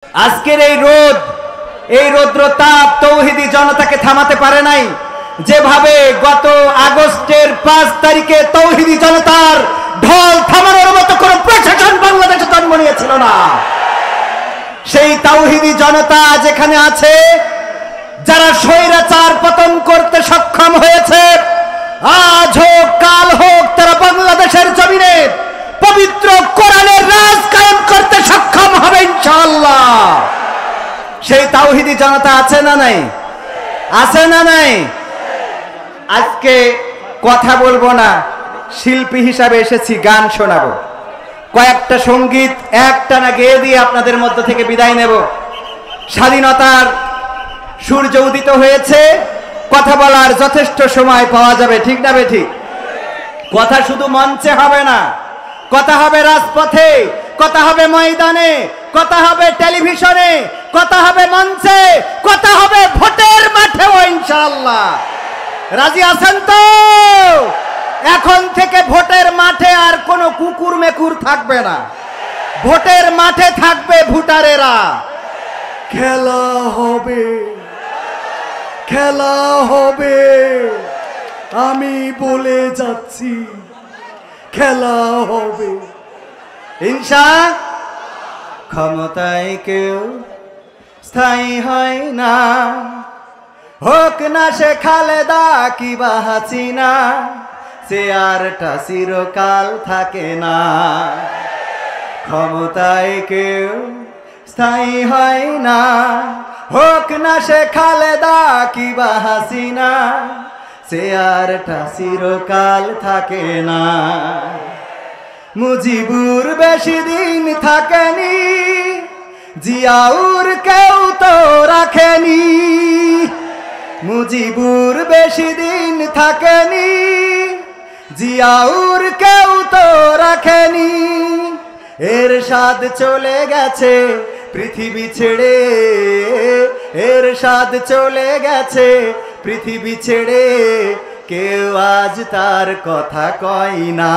আজকের এই রৌদ্র তাপ তৌহিদি জনতাকে থামাতে পারে নাই। যেভাবে গত আগস্টের 5 তারিখে তৌহিদি জনতার ঢল থামানোর মতো কোন প্রশাসন বাংলাদেশে জন্ম নিয়েছিল না, সেই তৌহিদি জনতা যেখানে আছে, যারা স্বৈরাচার পতন করতে সক্ষম হয়েছে, আজ হোক কাল হোক তারা বাংলাদেশের জমিনে পবিত্র কোরআনের রাজ কায়েম করতে সক্ষম হবে ইনশাআল্লাহ। সেই তাওহীদি জনতা আছে না নাই? আছে না নাই? আজকে কথা বলবো না, শিল্পী হিসাবে এসেছি, গান শোনাবো। কয়েকটা সঙ্গীত একটানা গেয়ে দিয়ে আপনাদের মধ্য থেকে বিদায় নেব। স্বাধীনতার সূর্য উদিত হয়েছে, কথা বলার যথেষ্ট সময় পাওয়া যাবে, ঠিক না বেঠিক? কথা শুধু মঞ্চে হবে না, কথা হবে রাজপথে, কথা হবে ময়দানে, কথা হবে টেলিভিশনে, কথা হবে মঞ্চে, কথা হবে ভোটের মাঠেও ইনশাআল্লাহ। রাজি আছেন তো? এখন থেকে ভোটের মাঠে আর কোনো কুকুর মেকুর থাকবে না, ভোটের মাঠে থাকবে ভোটারেরা। খেলা হবে, খেলা হবে, আমি বলে যাচ্ছি, খেলা হবে ইনশাআল্লাহ। ক্ষমতায় কেউ স্থায়ী হয় না, হোক না সে খালেদা কিবা হাসিনা, চেয়ারটা চিরকাল থাকে না। ক্ষমতায় কেউ স্থায়ী হয় না, হোক না সে খালেদা কিবা হাসিনা, চেয়ারটা চিরকাল থাকে না। মুজিবুর বেশি দিন থাকেনি, জিয়াউর কেউ তো রাখেনি। মুজিবুর বেশি দিন থাকেনি, জিয়াউর কেউ তো রাখেনি। এরশাদ চলে গেছে পৃথিবী ছেড়ে, এরশাদ চলে গেছে পৃথিবী ছেড়ে, কেউ আজ তার কথা কয় না,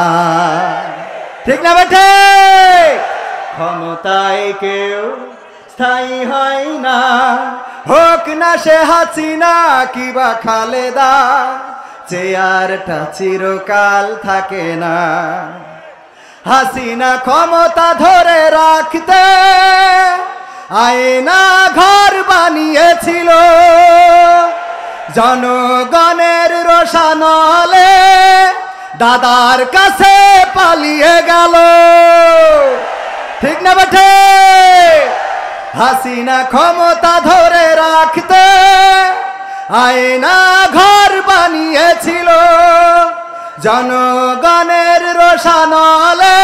ঠিক না বেঠে? ক্ষমতায় কেউ স্থায়ী হয় না, হোক না সে হাসিনা কিবা খালেদা, চেয়ারটা চিরকাল থাকে না। হাসিনা ক্ষমতা ধরে রাখতে আয়না ঘর বানিয়েছিল, জনগণের রোশানলে দাদার কাছে পালিয়ে গেল, ঠিক না বেঠে? হাসিনা ক্ষমতা ধরে রাখতে আয়না ঘর বানিয়েছিল, জনগণের রোশানলে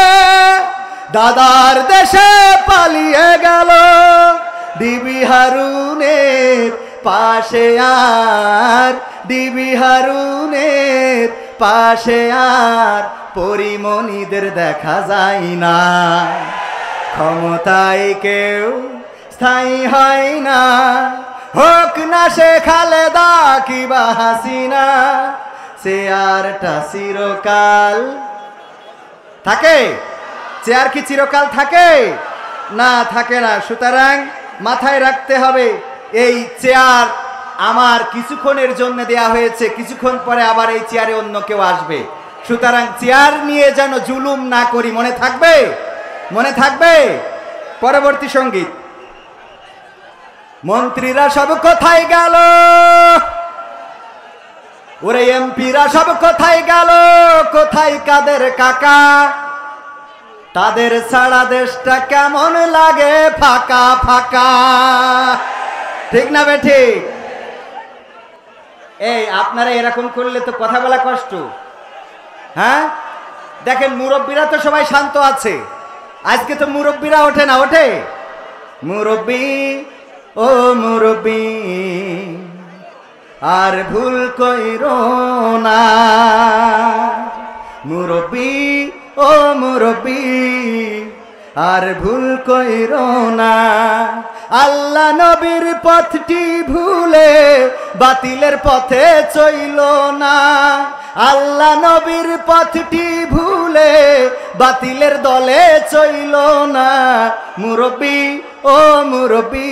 দাদার দেশে পালিয়ে গেল। ডিবি হারুনের পাশে আর, ডিবি হারুনের পাশে আর পরিমণিদের দেখা যায় না। ক্ষমতায় কেউ স্থায়ী হয় না, হোক না সে খালেদা কিবা হাসিনা, চেয়ারটা চিরকাল থাকে। চেয়ার কি চিরকাল থাকে? না, থাকে না। সুতরাং মাথায় রাখতে হবে, এই চেয়ার আমার কিছুক্ষণের জন্য দেয়া হয়েছে, কিছুক্ষণ পরে আবার এই চেয়ারে অন্য কেউ আসবে। সুতরাং চেয়ার নিয়ে যেন জুলুম না করি, মনে থাকবে? মনে থাকবে? পরবর্তী সঙ্গীত। মন্ত্রীরা সব কোথায় গেল, ওরে এমপিরা সব কোথায় গেল, কোথায় কাদের কাকা, তাদের ছাড়া দেশটা কেমন লাগে ফাঁকা ফাঁকা, ঠিক না বেঠিক? এই আপনারা এরকম করলে তো কথা বলা কষ্ট। হ্যাঁ, দেখেন মুরব্বীরা তো সবাই শান্ত আছে, আজকে তো মুরব্বীরা ওঠে না, ওঠে? মুরব্বী ও মুরব্বী আর ভুল কইরো না, মুরব্বী ও মুরব্বী আর ভুল কইরো না। আল্লাহ নবীর পথটি ভুলে বাতিলের পথে চইলো না। আল্লাহ নবীর পথটি ভুলে বাতিলের দলে চইলো না। মুরব্বি ও মুরব্বি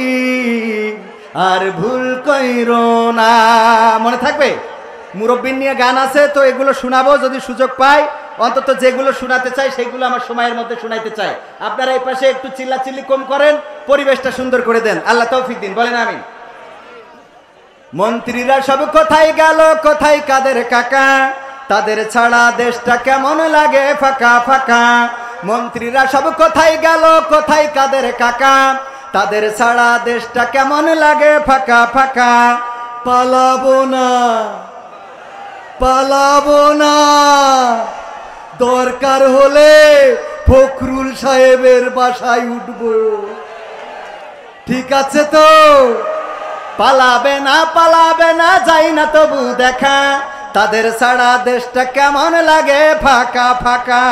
আর ভুল কইরো না। মনে থাকবে মুরব্বির নিয়ে গান আছে, তো এগুলো শোনাবো যদি সুযোগ পাই। অন্তত যেগুলো শোনাতে চাই সেগুলো আমার সময়ের মধ্যে শোনাইতে চাই। আপনারা এই পাশে একটু চিল্লাচিল্লি কম করেন, পরিবেশটা সুন্দর করে দেন। আল্লাহ তৌফিক দিন, বলেন আমিন। মন্ত্রীরা সব কোথায় গেল, কোথায় কাদের কাকা, তাদের ছাড়া দেশটা কেমন লাগে ফাঁকা ফাঁকা। মন্ত্রীরা সব কোথায় গেল, কোথায় কাদের কাকা, তাদের ছাড়া দেশটা কেমন লাগে ফাঁকা ফাঁকা। পালাবো না পালাবো না, দরকার হলে ফখরুল সাহেবের বাসায় উঠবো। ঠিক আছে তো? পালাবে না যাই না তবু দেখা, তাদের ছাড়া দেশটা কেমন লাগে ফাঁকা ফাঁকা।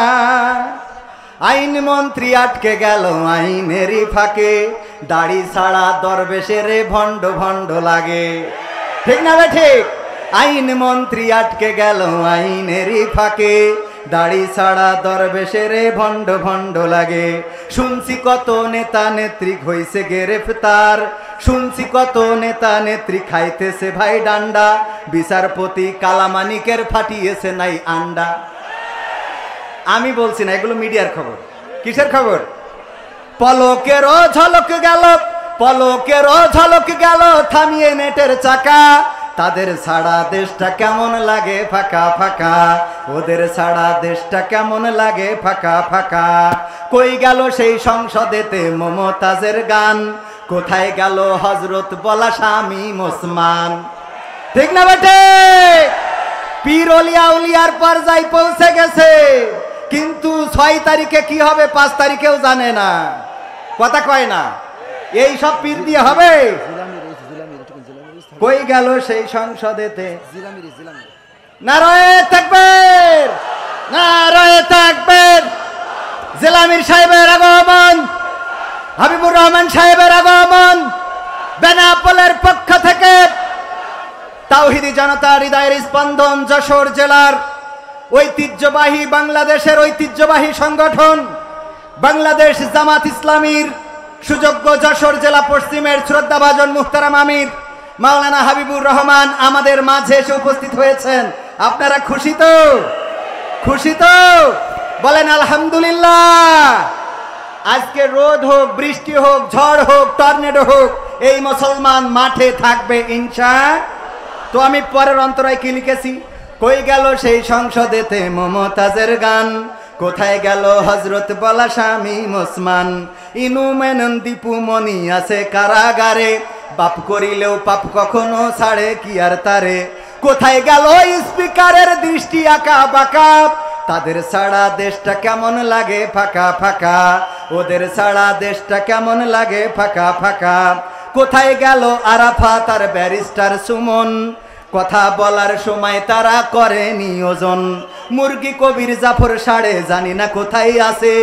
আইন মন্ত্রী আটকে গেল আইনেরই ফাঁকে, দাড়ি ছাড়া দরবেশের ভণ্ড ভণ্ড লাগে। ঠিক না বে ঠিক? আইন মন্ত্রী আটকে গেল আইনেরই ফাঁকে, দাড়ি ছাড়া দরবেশের ভণ্ড ভণ্ড লাগে। শুনছি কত নেতা নেত্রী হইছে গ্রেফতার, শুনছি কত নেতা নেত্রী খাইতেছে ভাই ডান্ডা, বিচারপতি কালামানিকের ফাটিয়েছে নাই আন্ডা। আমি বলছি না, এগুলো মিডিয়ার খবর। কিসের খবর? পলকেরও ঝলক গেল, পলকেরও ঝলক গেল থামিয়ে নেটের চাকা, তাদের ছাড়া দেশটা কেমন লাগে ফাঁকা ফাঁকা, ওদের ছাড়া দেশটা কেমন লাগে ফাঁকা ফাঁকা। কই গেল সেই সংসদেতে মমতাজের গান, কোথায় গেল হজরত বলা স্বামী ওসমান। ঠিক না বেটে? পীর অলিয়া উলিয়ার পর্যায়ে পৌঁছে গেছে, কিন্তু 6 তারিখে কি হবে 5 তারিখেও জানে না, কথা কয় না। এই সব পীর দিয়ে হবে? কই গেল সেই সংসদেতে? নারায়ে তাকবীর, নারায়ে তাকবীর। জিলামির সাহেবের আগমন, হাবিবুর রহমান সাহেবের আগমন, বেনাপোলের পক্ষ থেকে তাওহীদি জনতা হৃদয়ের স্পন্দন যশোর জেলার ঐতিহ্যবাহী, বাংলাদেশের ঐতিহ্যবাহী সংগঠন বাংলাদেশ জামাত ইসলামীর সুযোগ্য যশোর জেলা পশ্চিমের শ্রদ্ধাভাজন মুহতারাম আমির মাওলানা হাবিবুর রহমান আমাদের মাঝে এসে উপস্থিত হয়েছেন। আপনারা খুশি তো? খুশি তো? বলেন আলহামদুলিল্লাহ। আজকে রোদ হোক, বৃষ্টি হোক, ঝড় হোক, টর্নেডো হোক, এই মুসলমান মাঠে থাকবে ইনশাআল্লাহ। তো আমি পরের অন্তরায় কি লিখেছি? কই গেল সেই সংসদেতে মমতাজের গান, কোথায় গেল হজরত বলা স্বামী ওসমান। ইনু মেনন দীপু মনি আছে কারাগারে, বাপ করিলেও পাপ কখনো ছাড়ে কি আর তারে। কোথায় গেল স্পিকারের দৃষ্টি আঁকা বাঁকা, তাদের ছাড়া দেশটা কেমন লাগে ফাঁকা ফাঁকা, ওদের ছাড়া দেশটা কেমন লাগে ফাঁকা ফাঁকা। কোথায় গেল আরাফাত আর ব্যারিস্টার সুমন, কথা বলার সময় তারা করে নিয়োজন। মুরগি কবির জাফর সাড়ে জানি না কোথায় আছে,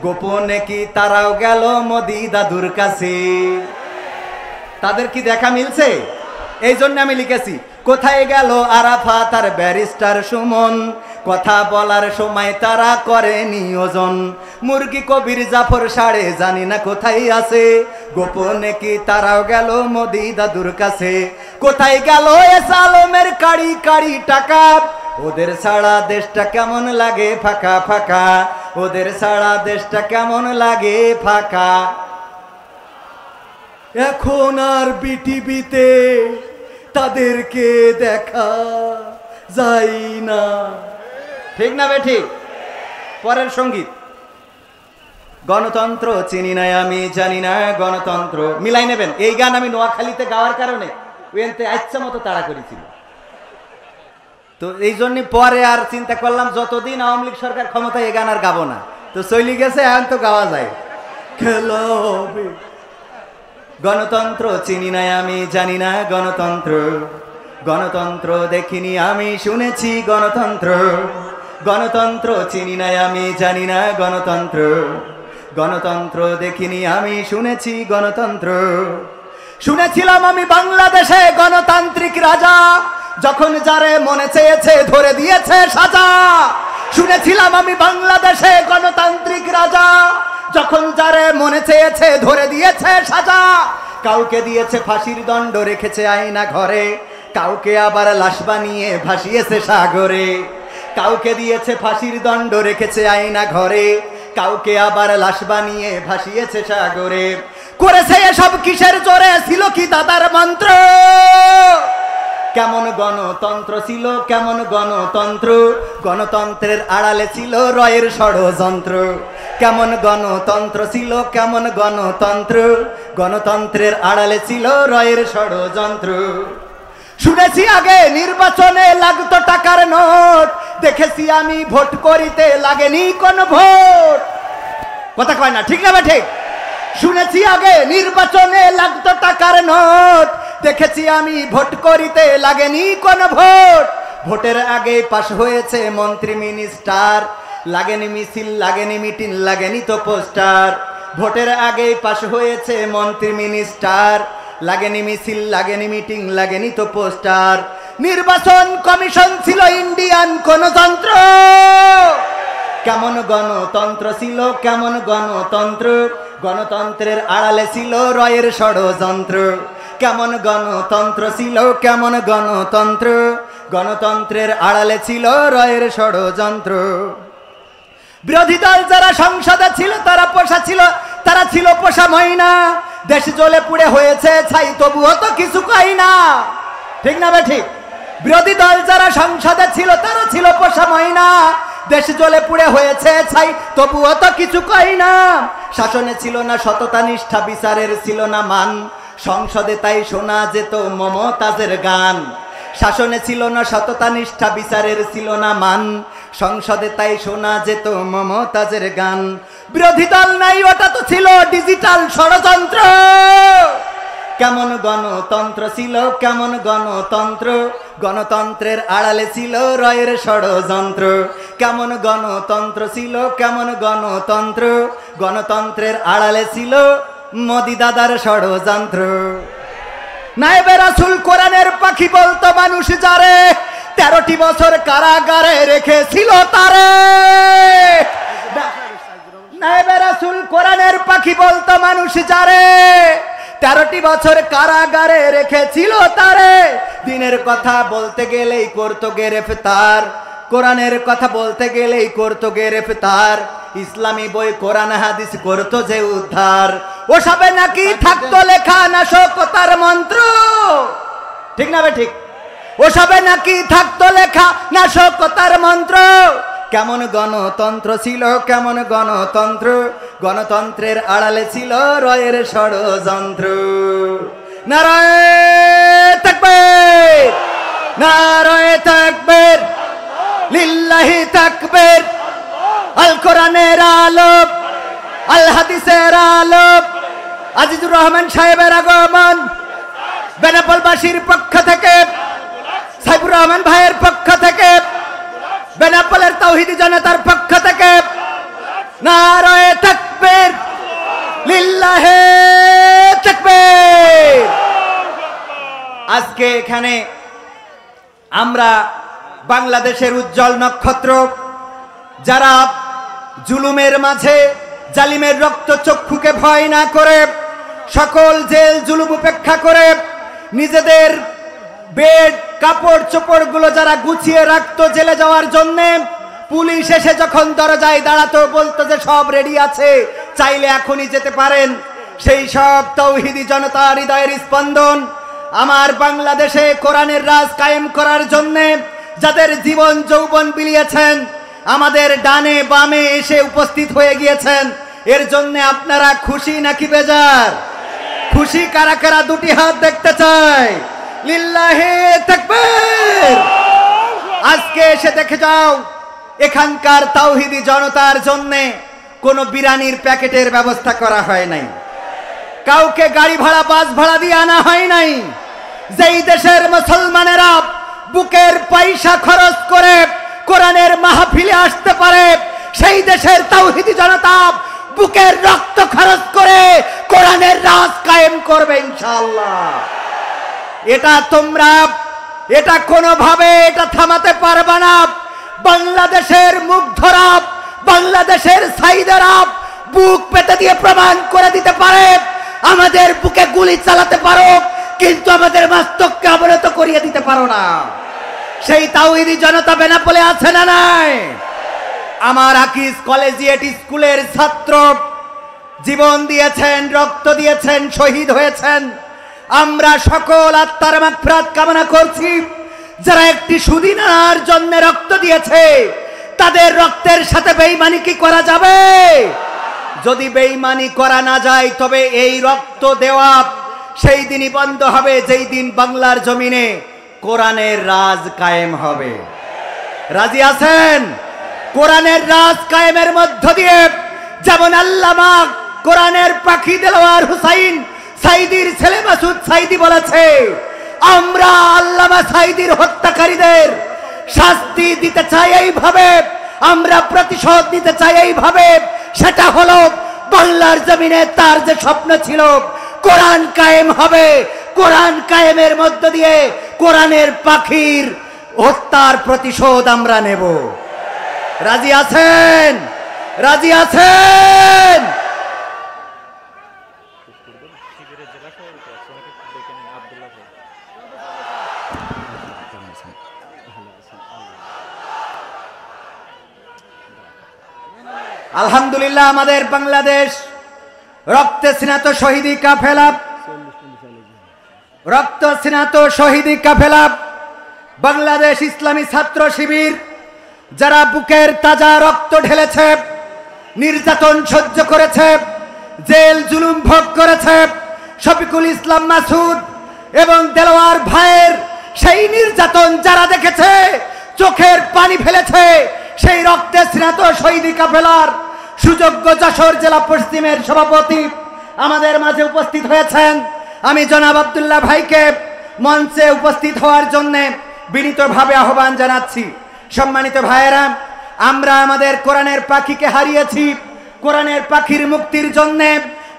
গোপনে কি তারাও গেল মোদি দাদুর কাছে। তাদের কি দেখা মিলছে? এই জন্য আমি লিখেছি কোথায় গেল আরাফাত আর ব্যারিস্টার সুমন, কথা বলার সময় তারা করে নিয়োজন। মুরগি কবির জাফর সাড়ে জানি না কোথায় আছে, গোপনে কি তারাও গেল মোদি দাদুর কাছে। কোথায় গেল এস আলমের কাড়ি কাড়ি টাকা, ওদের ছাড়া দেশটা কেমন লাগে ফাঁকা ফাঁকা, ওদের ছাড়া দেশটা কেমন লাগে ফাঁকা। এখন আর বিটিভিতে তাদেরকে দেখা যায় না। ঠিক না বে ঠিক? পরের সঙ্গীত, গণতন্ত্র চিনি না আমি জানি না গণতন্ত্র। মিলাই নেবেন, এই গান আমি নোয়াখালীতে গাওয়ার কারণে ওইতে আচ্ছা মতো তাড়া করেছিল, তো এই জন্য পরে আর চিন্তা করলাম যতদিন আওয়ামী লীগ সরকার ক্ষমতায় এই গান আর গাবো না। তো চলে গেছে, এখন তো গাওয়া যায়। খেলা হবে। গণতন্ত্র চিনি না আমি জানি না গণতন্ত্র, গণতন্ত্র দেখিনি আমি শুনেছি গণতন্ত্র, গণতন্ত্র চিনি না আমি জানি না গণতন্ত্র, গণতন্ত্র দেখিনি আমি, শুনেছি গণতন্ত্র। শুনেছিলাম আমি বাংলাদেশে গণতান্ত্রিক রাজা, যখন যারে মনে চেয়েছে ধরে দিয়েছে সাজা। শুনেছিলাম আমি বাংলাদেশে গণতান্ত্রিক রাজা, যখন যারে মনে চেয়েছে ধরে দিয়েছে সাজা। কাউকে দিয়েছে ফাঁসির দণ্ড, রেখেছে আয়না ঘরে, কাউকে আবার লাশ বানিয়ে ভাসিয়েছে সাগরে। কাউকে দিয়েছে ফাঁসির দণ্ড, রেখেছে আয়না ঘরে, কাউকে আবার লাশ বানিয়ে ভাসিয়েছে সাগরে। করেছে এসব কিসের জোরে, ছিল কি দাদার মন্ত্র? কেমন গণতন্ত্র ছিল, কেমন গণতন্ত্র, গণতন্ত্রের আড়ালে ছিল রয়ের ষড়যন্ত্র। কেমন গণতন্ত্র ছিল, কেমন গণতন্ত্র, গণতন্ত্রের আড়ালে ছিল রয়ের ষড়যন্ত্র। শুনেছি আগে নির্বাচনে লাগতো টাকার নোট, দেখেছি আমি ভোট করিতে লাগেনি কোন ভোট। কথা কয় না, ঠিক না ঠিক? শুনেছি আগে নির্বাচনে লাগতো টাকার নোট, দেখেছি আমি ভোট করিতে লাগেনি কোন ভোট। ভোটের আগে পাশ হয়েছে মন্ত্রী মিনিস্টার, লাগেনি মিছিল, লাগেনি মিটিং, লাগেনি তো পোস্টার। ভোটের আগে পাশ হয়েছে মন্ত্রী মিনিস্টার, লাগেনি মিছিল, লাগেনি মিটিং, লাগেনি তো পোস্টার। নির্বাচন কমিশন ছিল ইন্ডিয়ান গণতন্ত্র। কেমন গণতন্ত্র ছিল, কেমন গণতন্ত্র, গণতন্ত্রের আড়ালে ছিল রয়ের ষড়যন্ত্র। কেমন গণতন্ত্র ছিল, কেমন গণতন্ত্র, গণতন্ত্রের আড়ালে ছিল রয়ের ষড়যন্ত্র। বিরোধী দল যারা সংসদে ছিল তারা পোষা ছিল, তারা ছিল পোষা ময়না। দেশ জ্বলে পুড়ে হয়েছে ছাই, তবুও তো কিছু কই না, ঠিক না ঠিক? বিরোধী দল যারা সংসদে ছিল তারা ছিল পোষা ময়না। দেশ জ্বলে পুড়ে হয়েছে ছাই, তবুও তো কিছু কই না। শাসনে ছিল না সততা নিষ্ঠা, বিচারের ছিল না মান, সংসদে তাই শোনা যেত মমতাজের গান। শাসনে ছিল না সততা নিষ্ঠা, বিচারের ছিল না মান, সংসদে তাই শোনা যেত মমতাজের গান। বিরোধী দল নাই, ওটা তো ছিল ডিজিটাল ষড়যন্ত্র। কেমন গণতন্ত্র ছিল, কেমন গণতন্ত্র, গণতন্ত্রের আড়ালে ছিল রয়ের ষড়যন্ত্র। কেমন গণতন্ত্র ছিল, কেমন গণতন্ত্র, গণতন্ত্রের আড়ালে ছিল মোদি দাদার ষড়যন্ত্র। নায়েবে রাসূল কোরআনের পাখি বলতো মানুষ যারে, 13টি বছর কারাগারে রেখেছিল তারে। নায়েবে রাসূল কোরআনের পাখি বলতো মানুষ যারে, 13টি বছর কারাগারে রেখেছিল তারে। দিনের কথা বলতে গেলেই করতো গ্রেফতার, কোরআনের কথা বলতে গেলেই করতো গ্রেফতার। ইসলামী বই কোরআন হাদিস করতো যে উদ্ধার। ওসবে নাকি থাকতো লেখা নাশকতার মন্ত্র, ঠিক না ঠিক? ওসবে নাকি থাকতো লেখা নাশকতার মন্ত্র। কেমন গণতন্ত্র ছিল, কেমন গণতন্ত্র, গণতন্ত্রের আড়ালে ছিল রয়ের ষড়যন্ত্র। নারায়ে তাকবীর, নারায়ে তাকবীর, লিল্লাহি তাকবীর। আল কোরআনের আলো, আল হাদিসের আলো, আজিজুর রহমান সাহেবের আগমন। বেনাপোলবাসীর পক্ষ থেকে, সাইফুর রহমান ভাইয়ের পক্ষ থেকে, বেনাপোলের তাওহীদি জনতার পক্ষ থেকে নারায়ে তাকবীর, লিল্লাহি তাকবীর। আজকে এখানে আমরা বাংলাদেশের উজ্জ্বল নক্ষত্র, যারা জুলুমের মাঝে জালিমের রক্ত চক্ষুকে ভয় না করে, সকল জেল জুলুম উপেক্ষা করে নিজেদের বেড কাপড় চোপড় গুলো যারা গুছিয়ে রাখতো জেলে যাওয়ার জন্য, পুলিশ এসে যখন দরজায় দাঁড়াতো বলতো যে সব রেডি আছে, চাইলে এখনই যেতে পারেন। সেই সব তাওহীদি জনতার হৃদয়ের স্পন্দন আমার বাংলাদেশে কোরআনের রাজ কায়েম করার জন্য যাদের জীবন যৌবন বিলিয়েছেন, আমাদের ডানে বামে এসে উপস্থিত হয়ে গিয়েছেন। এর জন্য আপনারা খুশি নাকি বেজার? খুশি কারা কারা দুটি হাত দেখতে চাই? লিল্লাহি তাকবীর। আজকে এসে দেখে যাও, এখানকার তাওহীদি জনতার জন্য কোনো বিরানির প্যাকেটের ব্যবস্থা করা হয় নাই, কাউকে গাড়ি ভাড়া বাস ভাড়া দিয়ে আনা হয় নাই। যেই দেশের মুসলমানেরা বুকের পয়সা খরচ করে কোরআনের মাহফিলে আসতে পারে, সেই দেশের তাওহীদি জনতা বুকের রক্ত খরচ করে কোরআনের রাজ কায়েম করবে ইনশাআল্লাহ। এটা কোনোভাবে এটা থামাতে পারবে না। বাংলাদেশের মুগ্ধরা, বাংলাদেশের সাইদারা বুক পেতে দিয়ে প্রমাণ করে দিতে পারে, আমাদের বুকে গুলি চালাতে পারো কিন্তু আমাদের মস্তককে অবনত করিয়ে দিতে পারো না। সেই তাওহীদি জনতা বেনাপোলে আছে না নাই? আমার আকিজ কলেজিয়েট স্কুলের ছাত্র জীবন দিয়েছেন, রক্ত দিয়েছেন, শহীদ হয়েছেন। আমরা সকল আত্মার মাগফিরাত কামনা করছি। যারা একটি সুদিনার জন্য রক্ত দিয়েছে তাদের রক্তের সাথে বেঈমানি কি করা যাবে? যদি বেঈমানি করা না যায় তবে এই রক্ত দেওয়া সেই দিনই বন্ধ হবে যেই দিন বাংলার জমিনে কোরআনের রাজ কায়েম হবে। রাজি আছেন? কোরআনের রাজ কায়েমের মধ্য দিয়ে যেমন আল্লামা কোরআনের পাখি দেলোয়ার হুসাইন সাইদির ছেলে মাসুদ সাইদি বলেছে, আমরা আল্লামা সাইদির হত্যাকারীদের শাস্তি দিতে চাই এইভাবে, আমরা প্রতিশোধ দিতে চাই এইভাবে। সেটা হলো বাংলার জমিনে তার যে স্বপ্ন ছিল কোরআন কায়েম হবে, কোরআন কায়েমের মধ্য দিয়ে কোরআনের পাখির হত্যার প্রতিশোধ আমরা নেব। রাজি আছেন? রাজি আছেন? আলহামদুলিল্লাহ আমাদের বাংলাদেশ রক্তে স্নাত শহীদি কাফেলা, রক্ত স্নাত শহীদি কাফেলা বাংলাদেশ ইসলামী ছাত্র শিবির যারা বুকের তাজা রক্ত ঢেলেছে, নির্যাতন সহ্য করেছে, জেল জুলুম ভোগ করেছে, শফিকুল ইসলাম মাসুদ এবং দেলোয়ার ভাইয়ের সেই নির্যাতন যারা দেখেছে, চোখের পানি ফেলেছে, সেই রক্তে স্নাত শহীদি কাফেলার সুযোগ্য যশোর জেলা পশ্চিমের সভাপতি আমাদের মাঝে উপস্থিত হয়েছেন। আমি জনাব আব্দুল্লাহ ভাইকে মঞ্চে উপস্থিত হওয়ার জন্য বিনীতভাবে আহ্বান জানাচ্ছি। সম্মানিত ভাইয়েরা, আমরা আমাদের কোরআনের পাখিকে হারিয়েছি। কোরআনের পাখির মুক্তির জন্য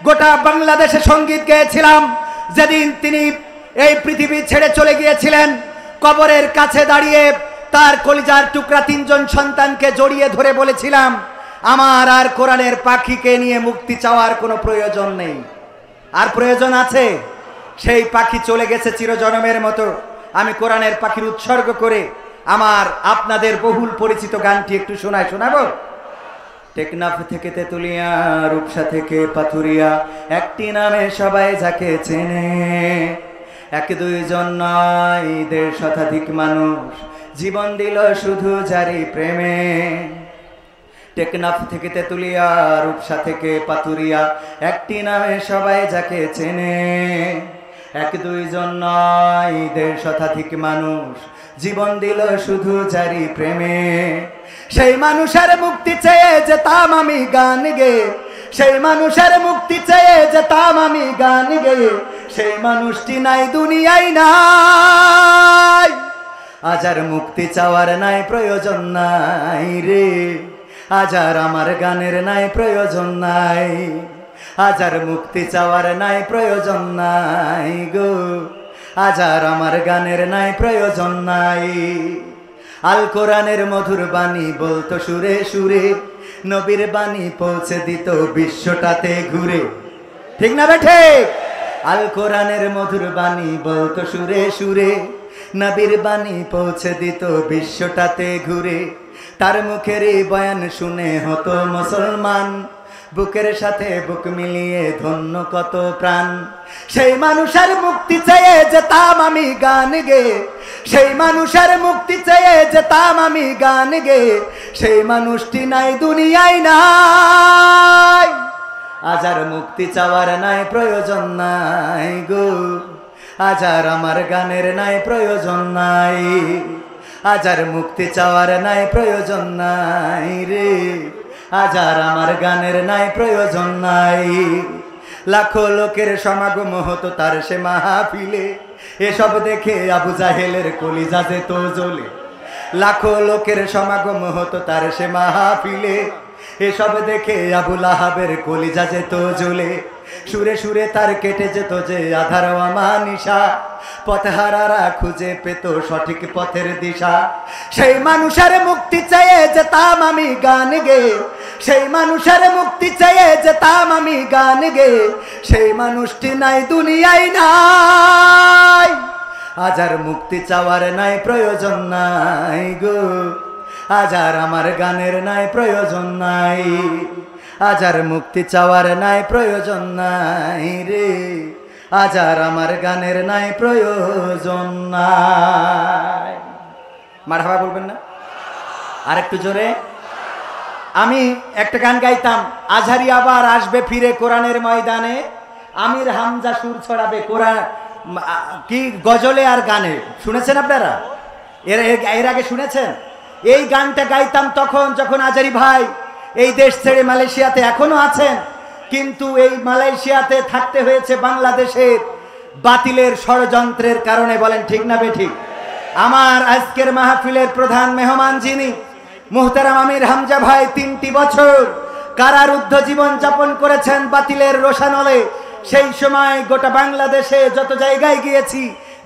গোটা বাংলাদেশে সঙ্গীত গেয়েছিলাম। যেদিন তিনি এই পৃথিবী ছেড়ে চলে গিয়েছিলেন, কবরের কাছে দাঁড়িয়ে তার কলিজার টুকরা তিনজন সন্তানকে জড়িয়ে ধরে বলেছিলাম, আমার আর কোরআনের পাখিকে নিয়ে মুক্তি চাওয়ার কোনো প্রয়োজন নেই। আর প্রয়োজন আছে? সেই পাখি চলে গেছে চিরজনমের মতো। আমি কোরআনের পাখির উৎসর্গ করে আমার আপনাদের বহুল পরিচিত গানটি একটু শোনাবো। টেকনাফ থেকে তেতুলিয়া, রূপসা থেকে পাথুরিয়া, একটি নামে সবাই যাকে চেনে, এক দুইজন নয় 1.5 শতাধিক মানুষ জীবন দিল শুধু জারি প্রেমে। টেকনাফ থেকে তেতুলিয়া, রূপসা থেকে পাথুরিয়া, একটি নামে সবাই যাকে চেনে, এক দুইজন নয় 1.5 শতাধিক মানুষ জীবন দিল শুধু জারি প্রেমে। সেই মানুষের মুক্তি চেয়ে যেতাম আমি গান গে, সেই মানুষের মুক্তি চেয়ে যেতাম আমি গান গে, সেই মানুষটি নাই দুনিয়ায় নাই। আজ আর মুক্তি চাওয়ার নাই প্রয়োজন নাই রে, আজ আর আমার গানের নাই প্রয়োজন নাই, আজ আর মুক্তি চাওয়ার নাই প্রয়োজন নাই গো, আজ আর আমার গানের নাই প্রয়োজন নাই। আল কোরআনের মধুর বাণী বলতো সুরে সুরে, নবীর বাণী পৌঁছে দিত বিশ্বটাতে ঘুরে। ঠিক না বেঠে? আল কোরআনের মধুর বাণী বলতো সুরে সুরে, নবীর বাণী পৌঁছে দিত বিশ্বটাতে ঘুরে। তার মুখের এই বয়ান শুনে হতো মুসলমান, বুকের সাথে বুক মিলিয়ে ধন্য কত প্রাণ। সেই মানুষের মুক্তি চেয়ে যেতাম আমি গান গে, সেই মানুষের মুক্তি চেয়ে যেতাম আমি গান গে, সেই মানুষটি নাই দুনিয়ায় নাই। আজ আর মুক্তি চাওয়ার নাই প্রয়োজন নাই গো, আজ আর আমার গানের নাই প্রয়োজন নাই, আজ আর মুক্তি চাওয়ার নাই প্রয়োজন নাই রে, আজ আর আমার গানের নাই প্রয়োজন নাই। লাখো লোকের সমাগম হতো তার সে মাহফিলে, এসব দেখে আবু জাহেলের কলিজা যেত জ্বলে। লাখো লোকের সমাগম হতো তার সে মাহফিলে, এসব দেখে আবু লাহাবের কলিজা যেত জ্বলে, সুরে সুরে তার কেটে যেত যে আধার আমানিশা, পথহারারা খুঁজে পেত সঠিক পথের দিশা। সেই মানুষের মুক্তি চেয়ে যেতাম আমি গান গে, সেই মানুষের মুক্তি চেয়ে যেতাম আমি গান গে, সেই মানুষটি নাই দুনিয়ায় নাই। আজ আর মুক্তি চাওয়ার নাই প্রয়োজন নাই গো, আজ আর আমার গানের নাই প্রয়োজন নাই, আজ আর মুক্তি চাওয়ার নাই প্রয়োজন নাই রে, আজ আর আমার গানের নাই প্রয়োজন নাই। মারহাবা বলবেন না আর একটু জোরে? আমি একটা গান গাইতাম, আজহারি আবার আসবে ফিরে কোরআনের ময়দানে, আমির হামজা সুর ছড়াবে কোরআন, কি গজলে আর গানে। শুনেছেন আপনারা? এর আগে শুনেছেন? এই গানটা গাইতাম তখন যখন আজহারি ভাই এই দেশ ছেড়ে মালয়েশিয়াতে এখনো আছেন, কিন্তু এই মালয়েশিয়াতে থাকতে হয়েছে বাংলাদেশের বাতিলের ষড়যন্ত্রের কারণে। বলেন ঠিক না বেঠিক? আমার আজকের মাহফিলের প্রধান মেহমান যিনি মুহতারাম আমির হামজা ভাই 3টি বছর কারারুদ্ধ জীবন যাপন করেছেন বাতিলের রোশানলে। সেই সময় গোটা বাংলাদেশে যত জায়গায় গিয়েছি,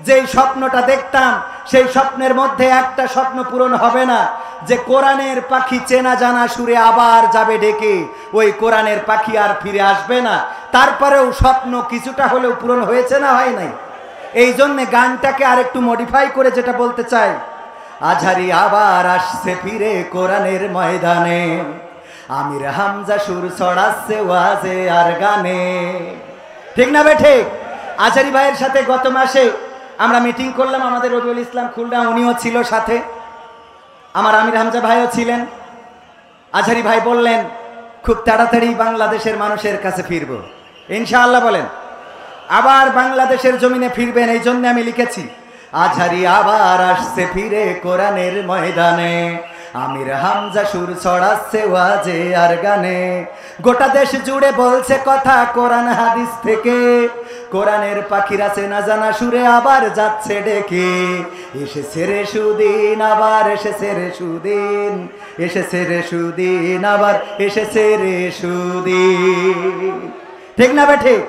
যেই স্বপ্নটা দেখতাম সেই স্বপ্নের মধ্যে একটা স্বপ্ন পূরণ হবে না, যে কোরআনের পাখি চেনা জানা সুরে আবার যাবে ডেকে, ওই কোরআনের পাখি আর ফিরে আসবে না। তারপরেও স্বপ্ন কিছুটা হলেও পূরণ হয়েছে না হয় নাই? এই জন্যে গানটাকে আর একটু মডিফাই করে যেটা বলতে চাই, আজহারি আবার আসছে ফিরে কোরআনের ময়দানে, আমির হামজা সুর ছড়াচ্ছে ওয়াজে আর গানে। ঠিক না বেঠিক? আজহারি ভাইয়ের সাথে গত মাসে আমরা মিটিং করলাম, আমাদের রবিউল ইসলাম খুলনা উনিও ছিল সাথে, আমার আমির হামজা ভাইও ছিলেন। আজহারি ভাই বললেন খুব তাড়াতাড়ি বাংলাদেশের মানুষের কাছে ফিরব ইনশাআল্লাহ। বলেন আবার বাংলাদেশের জমিনে ফিরবেন। এই জন্য আমি লিখেছি আজহারি আবার আসছে ফিরে কোরআনের ময়দানে, আমির হামজা সুর ছড়াচ্ছে ওয়াজে আর গানে, গোটা দেশ জুড়ে বলছে কথা কোরআন হাদিস থেকে, কোরআনের পাখিরা চেনা জানা সুরে আবার যাচ্ছে ডেকে, এসেছে রে সুদিন আবার এসেছে রে সুদিন, এসেছে রে সুদিন আবার এসেছে রে সুদিন। ঠিক না বেঠিক?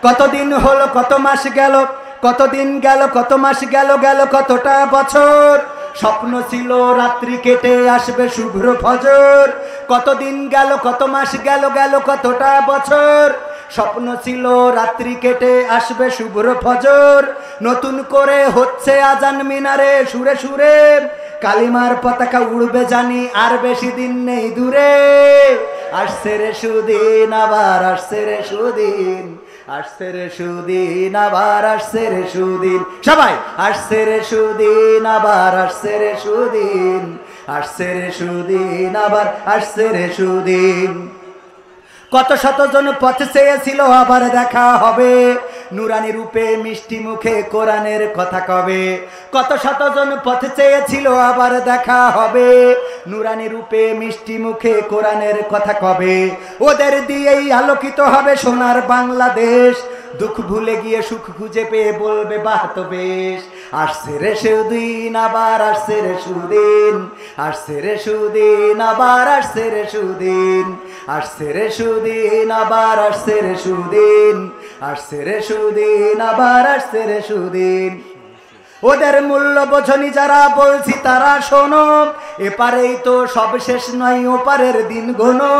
কতদিন হলো, কত মাস গেল, কতদিন গেল, কত মাস গেল, গেল কতটা বছর, স্বপ্ন ছিল রাত্রি কেটে আসবে শুভ্র ফজর। কতদিন গেল, কত মাস গেল, গেল কতটা বছর, স্বপ্ন ছিল রাত্রি কেটে আসবে শুভ্র ফজর। নতুন করে হচ্ছে আজান মিনারে সুরে সুরে, কালিমার পতাকা উড়বে জানি আর বেশি দিন নেই দূরে, আসছে রে সুদিন আবার আসছে রে সুদিন, আসছে রে সুদিন আবার আসছে রে সুদিন। সবাই আসছে রে সুদিন আবার আসছে রে সুদিন, আসছে রে সুদিন আবার আসছে রে সুদিন। কত শতজন পথ চেয়েছিল আবার দেখা হবে, নুরানি রূপে মিষ্টি মুখে কোরআনের কথা কবে। কত শতজন পথ চেয়েছিল আবার দেখা হবে, নুরানি রূপে মিষ্টি মুখে কোরআনের কথা কবে। ওদের দিয়েই আলোকিত হবে সোনার বাংলাদেশ, দুঃখ ভুলে গিয়ে সুখ খুঁজে পেয়ে বলবে বাহ তো বেশ। আসছে রে সুদিন আবার আসছে রে সুদিন, আসছে রে সুদিন আবার আসছে রে সুদিন, আসছে রে সুদিন আবার আসছে রে সুদিন, আসছে রে সুদিন আবার আসছে রে সুদিন। ওদের মূল্য বোঝনি যারা বলছি তারা শোনো, এপারেই তো সব শেষ নয় ওপারের দিন গোনো।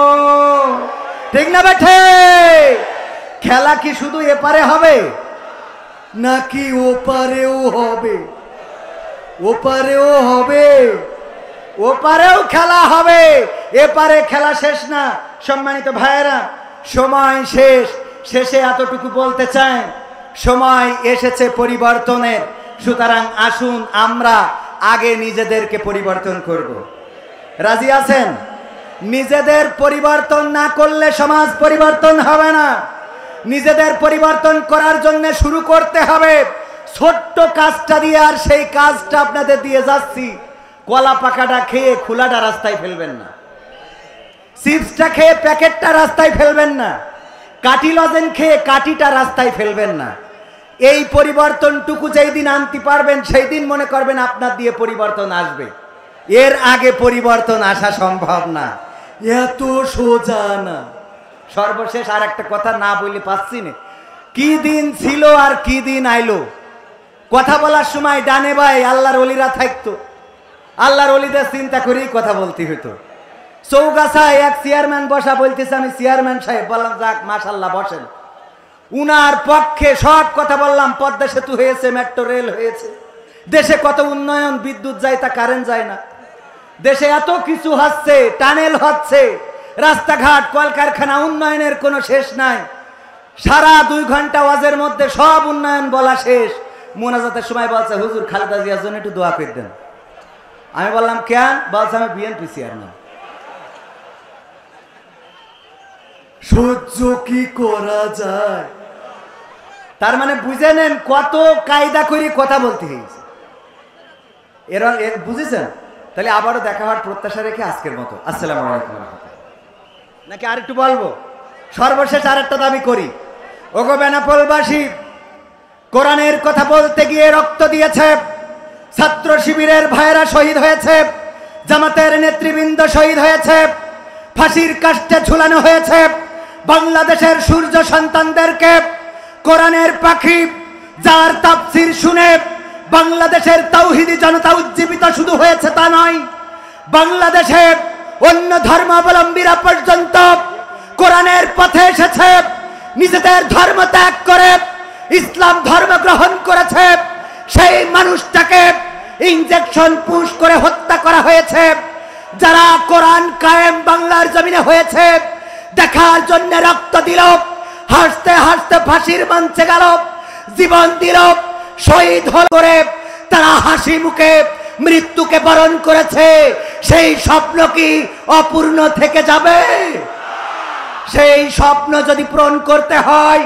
ঠিক না বেঠে? খেলা কি শুধু এপারে হবে নাকি ওপারেও হবে? ওপারেও হবে, ওপারেও খেলা হবে, এপারে খেলা শেষ না। সম্মানিত ভাইয়েরা, সময় শেষ, শেষে এতটুকু বলতে চাই, সময় এসেছে পরিবর্তনের। সুতরাং আসুন আমরা আগে নিজেদেরকে পরিবর্তন করব। রাজি আছেন? নিজেদের পরিবর্তন না করলে সমাজ পরিবর্তন হবে না। নিজেদের পরিবর্তন করার জন্য শুরু করতে হবে ছোট্ট কাজটা দিয়ে। আর সেই কাজটা আপনাদের দিয়ে যাচ্ছি, কলা পাকাটা খেয়ে খোলাটা রাস্তায় ফেলবেন না, চিপসটা খেয়ে প্যাকেটটা রাস্তায় ফেলবেন না, কাটি লজেন খেয়ে কাটিটা রাস্তায় ফেলবেন না। এই পরিবর্তনটুকু যেই দিন আনতে পারবেন সেই দিন মনে করবেন আপনার দিয়ে পরিবর্তন আসবে। এর আগে পরিবর্তন আসা সম্ভব না। এত সোজা না। সর্বশেষ আর একটা কথা না বলে পাচ্ছি না, কি দিন ছিল আর কি দিন আইলো। কথা বলার সময় ডানে ভাই আল্লাহর ওলিরা থাকতো, আল্লাহর ওলিদের চিন্তা করেই কথা বলতে হতো। চৌগাছায় এক চেয়ারম্যান বসা, বলতেছে আমি চেয়ারম্যান সাহেব, বললাম যাক মাশাআল্লাহ বসেন। উনার পক্ষে সব কথা বললাম, পদ্মা সেতু হয়েছে, মেট্রো রেল হয়েছে, দেশে কত উন্নয়ন, বিদ্যুৎ যায় তা কারেন্ট যায় না, দেশে এত কিছু হচ্ছে, টানেল হচ্ছে, রাস্তাঘাট, কলকারখানা, উন্নয়নের কোনো শেষ নাই। সারা 2 ঘন্টা ওয়াজের মধ্যে সব উন্নয়ন বলা শেষ। মোনাজাতের সময় বলছে হুজুর খালেদা জিয়ার জন্য একটু দোয়া করে দেন। আমি বললাম কেন? বলছে আমি বিএনপি চেয়ারম্যান। সহ্য কি করা যায়? তার মানে বুঝে নেন কত কায়দা করে কথা বলতে হয়েছে। এরা বুঝেছেন? তাহলে আবারও দেখা হওয়ার প্রত্যাশা রেখে আজকের মতো আসসালামু আলাইকুম। নাকি আর একটু বলবো? সর্বশেষ আর একটা দাবি করি, ওগো বেনাপোলবাসী, কোরআনের কথা বলতে গিয়ে রক্ত দিয়েছে, ছাত্র শিবিরের ভাইয়েরা শহীদ হয়েছে, জামাতের নেতৃবৃন্দ শহীদ হয়েছে, ফাঁসির কাস্টে ঝুলানো হয়েছে বাংলাদেশের সূর্য সন্তানদেরকে। কোরআনের পাখি যার তাফসীর শুনে বাংলাদেশের তাওহীদি জনতা উজ্জীবিত শুধু হয়েছে তা নয়, বাংলাদেশে অন্য ধর্মাবলম্বীরা পর্যন্ত কোরআনের পথে এসেছে, নিজেদের ধর্ম ত্যাগ করে ইসলাম ধর্ম গ্রহণ করেছে। সেই মানুষটাকে ইনজেকশন পুশ করে হত্যা করা হয়েছে। যারা কোরআন কায়েম বাংলার জমিনে হয়েছে দেখার জন্য রক্ত দিল, হাসতে হাসতে ফাঁসির মঞ্চে গেল, জীবন দিল, শহীদ করে তারা হাসি মুখে মৃত্যুকে বরণ করেছে। সেই স্বপ্ন কি অপূর্ণ থেকে যাবে? সেই স্বপ্ন যদি পূরণ করতে হয়,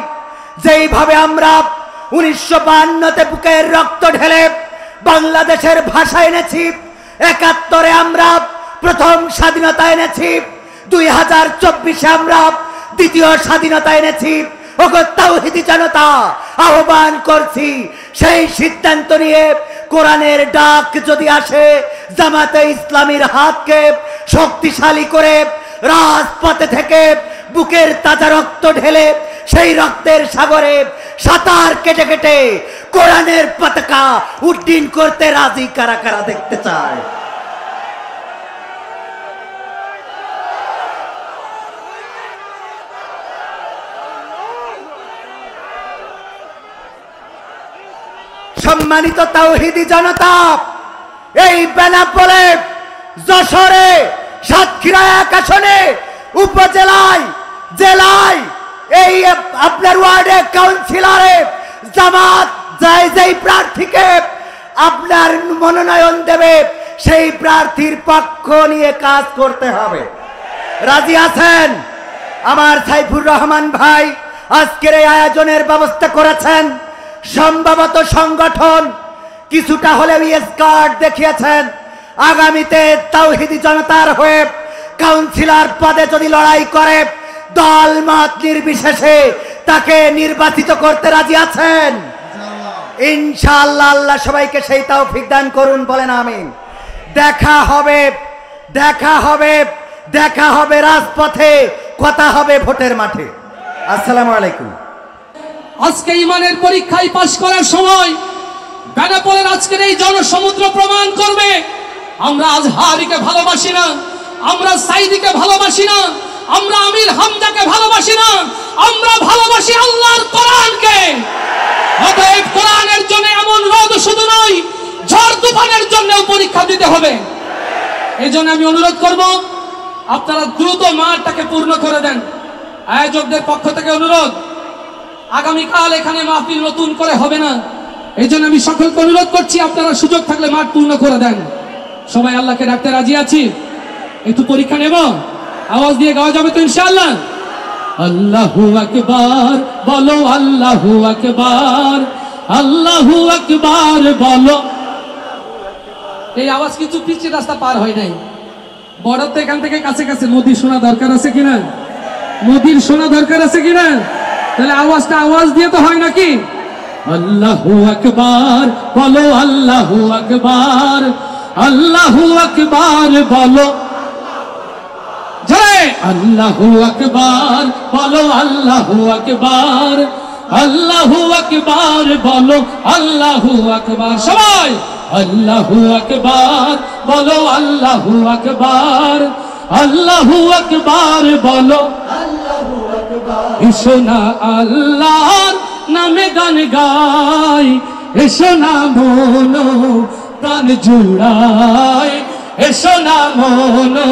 যেইভাবে আমরা 1952-তে বুকের রক্ত ঢেলে বাংলাদেশের ভাষা এনেছি, 71-এ আমরা প্রথম স্বাধীনতা এনেছি, 2024-এ আমরা দ্বিতীয় স্বাধীনতা এনেছি। ওগো তাওহীদি জনতা, আহ্বান করছি সেই সিদ্ধান্ত নিয়ে কোরআনের ডাক যদি আসে, জামাতে ইসলামীর হাতকে শক্তিশালী করে রাজপথে থেকে বুকের তাজা রক্ত ঢেলে সেই রক্তের সাগরে সাঁতার কেটে কেটে কোরআনের পতাকা উড্ডীন করতে রাজি কারা কারা দেখতে চায়? সম্মানিত তাওহীদি জনতা, এই বেনাপোলে, যশোরে, সাতক্ষীরা এক আসনে, উপজেলায়, জেলায়, এই আপনার ওয়ার্ডে, কাউন্সিলরে জামাত যেই প্রার্থীকে আপনার মনোনয়ন দেবে সেই প্রার্থীর পক্ষ নিয়ে কাজ করতে হবে। রাজি আছেন? আমার সাইফুর রহমান ভাই আজকের এই আয়োজনের ব্যবস্থা করেছেন। সম্ভবত সংগঠন কিছুটা হলেও স্কার্ট দেখিয়েছেন। আগামীতে তাওহীদি জনতার হয়ে কাউন্সিলর পদে যদি লড়াই করে, দল মত নির্বিশেষে তাকে নির্বাচিত করতে রাজি আছেন? ইনশাআল্লাহ। আল্লাহ সবাইকে সেই তৌফিক দান করুন, বলেন আমিন। দেখা হবে, দেখা হবে, দেখা হবে রাজপথে, কথা হবে ভোটের মাঠে। আসসালামু আলাইকুম। আজকে ইমানের পরীক্ষায় পাশ করার সময় বেনাপোলের আজকের এই জনসমুদ্র প্রমাণ করবে আমরা আজহারিকে ভালোবাসি না, আমরা সাইদিকে ভালোবাসি না, আমরা আমির হামজাকে ভালোবাসি না, আমরা ভালোবাসি আল্লাহর কোরআনকে। অতএব কোরআনের জন্য এমন রোদ শুধু নয়, ঝড় তুফানের জন্যও পরীক্ষা দিতে হবে। এই জন্য আমি অনুরোধ করব আপনারা দ্রুত মাঠটাকে পূর্ণ করে দেন। আয়োজকদের পক্ষ থেকে অনুরোধ, আগামীকাল এখানে মাহফিল নতুন করে হবে না। এই জন্য আমি সকলকে অনুরোধ করছি আপনারা সুযোগ থাকলে মাঠ পূর্ণ করে দেন। সবাই আল্লাহকে ডাকতে রাজি আছি? একটু পরীক্ষা নেব, আওয়াজ দিয়ে গাওয়া যাবে তো ইনশাআল্লাহ? আল্লাহু আকবার বলো, আল্লাহু আকবার, আল্লাহু আকবার বলো। এই আওয়াজ কিছু পিচের রাস্তা পার হয় নাই, বর্ডার তো এখান থেকে কাছে কাছে। মোদির শোনা দরকার আছে কিনা? মোদির শোনা দরকার আছে কিনা? তাহলে আওয়াজটা আওয়াজ দিয়ে তো হয় নাকি? আল্লাহু আকবার বলো, আল্লাহু আকবার, আল্লাহু আকবার বলো। জয় আল্লাহু আকবার বলো আল্লাহু আকবার আল্লাহু আকবার বলো আল্লাহু আকবার সবাই আল্লাহু আকবার বলো আল্লাহু আকবার আল্লাহু আকবার বলো আল্লাহু আকবার এসো না আল্লাহর নামে গান গাই এসো না মনো প্রাণ জুড়াই এসো না মনো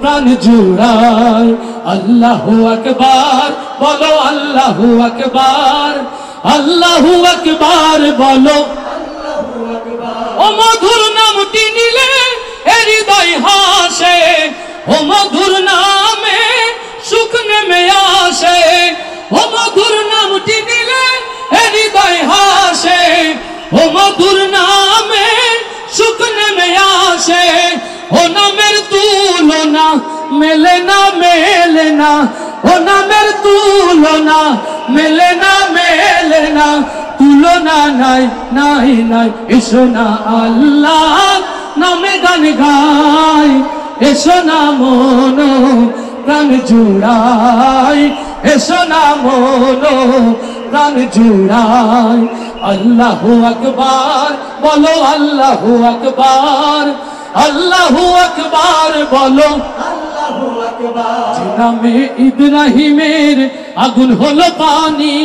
প্রাণ জুড়াই আল্লাহু আকবার বলো আল্লাহু আকবার আল্লাহু আকবার বলো আল্লাহু আকবার ও মধুর নামটি নিলে হৃদয় হাসে ও মধুর নামে সুখ নেমে আসে ও মধুর নামটি নিলে হৃদয় হাসে ও মধুর নামে সুখ নেমে আসে ও নামের তুলনা মেলে না ও নামের তুলনা মেলে না তুলনা নাই নাই নাই এসো না আল্লাহ নামে গান গাই এসো না মনো প্রাণ জুড়াই এসো না মনো প্রাণ জুড়াই আল্লাহু আকবার বলো আল্লাহু আকবার আল্লাহু আকবার বলো আল্লাহু আকবার নামে ইব্রাহিমের আগুন হলো পানি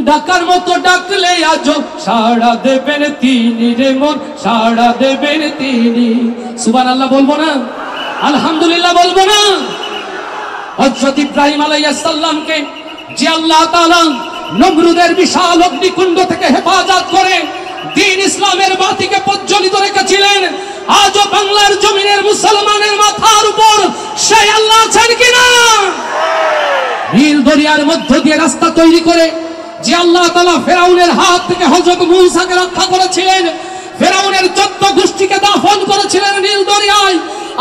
ডাকার মতো ডাকলে আজ সাড়া দেবেন তিনি রে মন সাড়া দেবেন তিনি সুবহানাল্লাহ বলবো না আলহামদুলিল্লাহ বলবো না হযরত ইব্রাহিম আলাইহিস সালামকে যে আল্লাহ তাআলা নমরুদের বিশাল অগ্নিকুণ্ড থেকে হেফাজত করে দ্বীন ইসলামের বাতিকে প্রজ্বলিত রেখেছিলেন আজও বাংলার জমিনের মুসলমানের মাথার উপর সেই আল্লাহ আছেন কিনা নীল দরিয়ার মধ্য দিয়ে রাস্তা তৈরি করে যে আল্লাহ তাআলা ফেরাউনের হাত থেকে হযরত মূসাকে রক্ষা করেছিলেন ফেরাউনের 14 গোষ্ঠীকে দাফন করেছিলেন নীল দরিয়ায়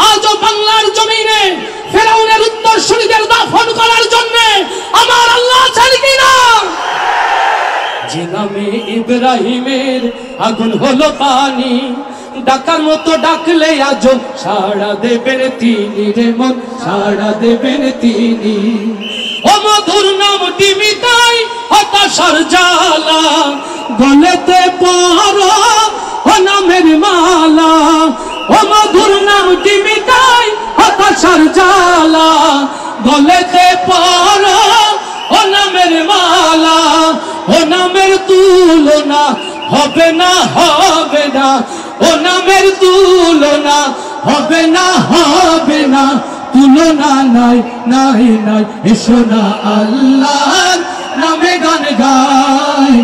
আজও বাংলার জমিনে ফেরাউনের উত্তরসূরিদের দাফন করার জন্য আমার আল্লাহ আছেন কিনা যে নামে ইব্রাহিমের আগুন হলো পানি ডাকার মতো ডাকলে আজ সাড়া দেবেন তিনি রে মন সাড়া দেবেন তিনি ও মধুর নামটি মিটাই হতাশার জ্বালা গলেতে পরো ও নামের মালা ও মধুর নামটি মিটাই হতাশার জ্বালা গলেতে পরো ও নামের মালা ও নামের তুলনা হবে না ও নামের তুলনা হবে না তুলনা নাই নাই নাই এসো না আল্লাহর নামে গান গাই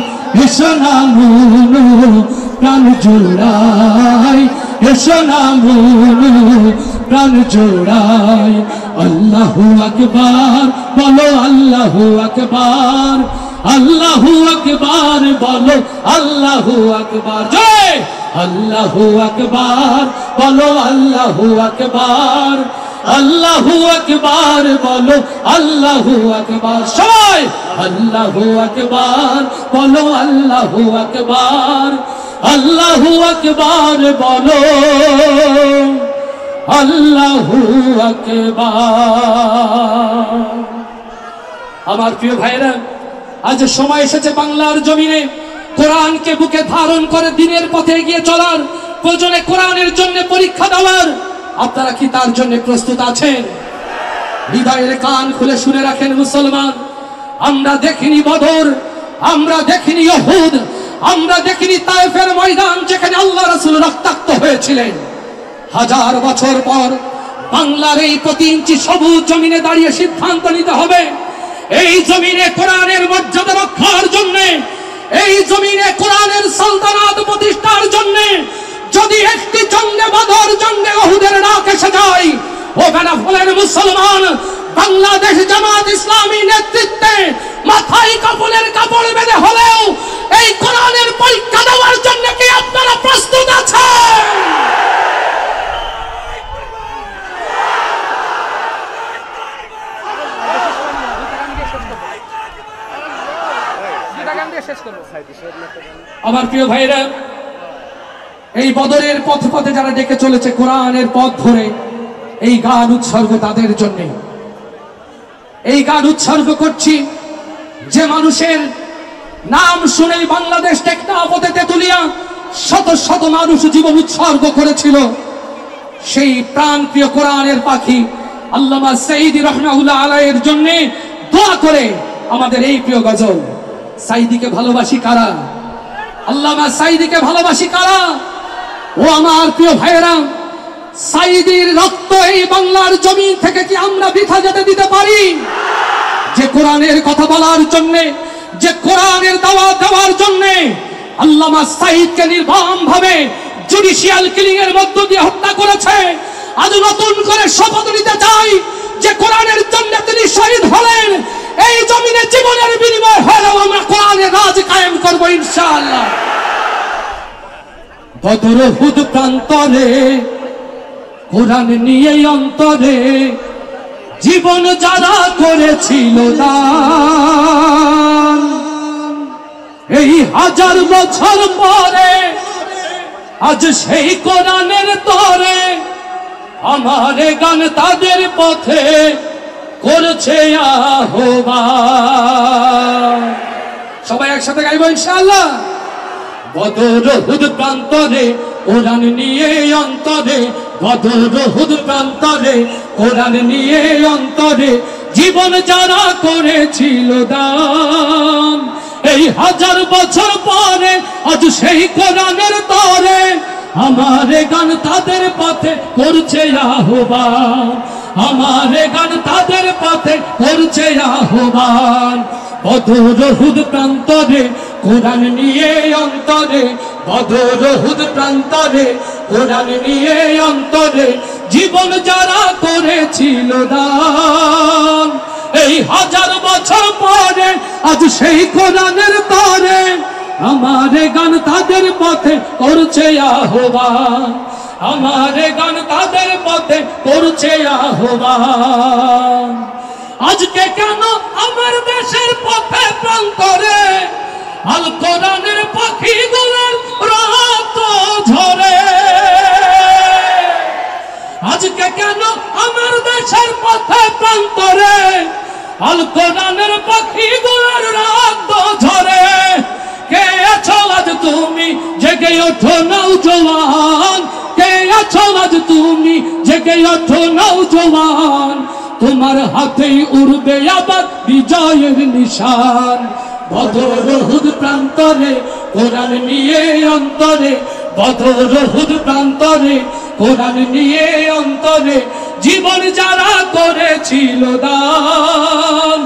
এসো না মনো প্রাণ জোড়াই এসো না মনো প্রাণ জোড়াই আল্লাহু আকবার বলো আল্লাহু আকবার আল্লাহু আকবার বলো আল্লাহু আকবার জয় আল্লাহু আকবার বলো আল্লাহু আকবার আল্লাহু আকবার বলো আল্লাহু আকবার সবাই আল্লাহু আকবার বলো আল্লাহু আকবার আল্লাহু আকবার বলো আল্লাহু আকবার আমার প্রিয় ভাইরা আজ সময় এসেছে বাংলার জমিনে কোরআনকে বুকে ধারণ করে দিনের পথে এগিয়ে চলার প্রয়োজনে কোরআনের জন্য পরীক্ষা দেওয়ার আপনারা কি তার জন্য প্রস্তুত আছেন হৃদয়ের কান খুলে শুনে রাখেন মুসলমান আমরা দেখিনি বদর আমরা দেখিনি উহুদ আমরা দেখিনি তায়েফের ময়দান যেখানে আল্লাহ রাসূল রক্তাক্ত হয়েছিলেন হাজার বছর পর বাংলার এই প্রতি ইঞ্চি সবুজ জমিনে দাঁড়িয়ে সিদ্ধান্ত নিতে হবে এই জমিনে কোরআনের মর্যাদা রক্ষার জন্য এই জমিনে কোরআনের সালতানাত প্রতিষ্ঠার জন্য যদি একটি জঙ্গে বদর জঙ্গে উহুদের ডাক এসে যায় ও বেনাফলের মুসলমান বাংলাদেশ জামাত ইসলামী নেতৃত্বে মাথায় কাপড়ের কাপড় বেঁধে হলেও এই কোরআনের পরীক্ষা দেওয়ার জন্য কি আপনারা প্রস্তুত আছেন আমার প্রিয় ভাইরা এই বদরের পথে পথে যারা ডেকে চলেছে কোরআনের পথ ধরে এই গান উৎসর্গ তাদের জন্য। এই গান উৎসর্গ করছি যে মানুষের নাম শুনেই বাংলাদেশ টেকনাফ হতে তেতুলিয়া শত শত মানুষ জীবন উৎসর্গ করেছিল। সেই প্রাণপ্রিয় কোরআনের পাখি আল্লামা সাঈদী রাহমাতুল্লাহ আলাইহির জন্য দোয়া করে আমাদের এই প্রিয় গজল। সাঈদীকে ভালোবাসি কারা? আল্লামা সাঈদীকে ভালোবাসি কারা? ও আমার প্রিয় ভাইয়েরা, সাঈদীর রক্ত এই বাংলার জমিন থেকে কি আমরা বৃথা যেতে দিতে পারি? যে কোরআনের কথা বলার জন্য, যে কোরআনের দাওয়াত দেওয়ার জন্য আল্লামা সাঈদকে নির্মমভাবে জুডিশিয়াল কিলিং এর মধ্য দিয়ে হত্যা করেছে, আজ নতুন করে শপথ নিতে চাই যে কোরআনের জন্য তিনি শহীদ হলেন, এই জমিনে জীবনের বিনিময় হলেও আমরা কোরআনের রাজ কায়েম করব ইনশাআল্লাহ। বদর উহুদ প্রান্তরে কোরআন নিয়ে অন্তরে জীবন যারা করেছিল দান, এই হাজার বছর পরে আজ সেই কোরআনের তরে আমার গান তাদের পথে করছে আহ্বান। সবাই একসাথে গাইব ইনশাআল্লাহ। বদর উহুদ প্রান্তরে কোরআন নিয়ে অন্তরে, বদর উহুদ প্রান্তরে কোরআন নিয়ে অন্তরে জীবন যারা করেছিল দান, এই হাজার বছর পরে আজ সেই কোরআনের তরে আমার গান তাদের পথে করছে আহ্বান, আমার গান তাদের পথে করছে আহ্বান। বদর উহুদ প্রান্তরে কোরআন নিয়ে অন্তরে, বদর উহুদ প্রান্তরে কোরআন নিয়ে অন্তরে জীবন যারা করেছিল দান, এই হাজার বছর পরে আজ সেই কোরআনের তরে আমার গান তাদের পথে করছে আহ্বান, আমার গান তাদের পথে করছে আহ্বান। আজকে কেন আমার দেশের পথে প্রান্তরে আল কোরআনের পাখিগুলোর রক্ত ঝরে? আজকে কেন আমার দেশের পথে প্রান্তরে আল কোরআনের পাখিগুলোর রক্ত ঝরে? কে আছো আজ তুমি জেগে ওঠো নওজোয়ান, কে আছো আজ তুমি জেগে ওঠো নওজোয়ান, তোমার হাতেই উড়বে আবার বিজয়ের নিশান। বদর উহুদ প্রান্তরে কোরআন নিয়ে অন্তরে, বদর উহুদ প্রান্তরে কোরআন নিয়ে অন্তরে জীবন যারা করেছিল দান,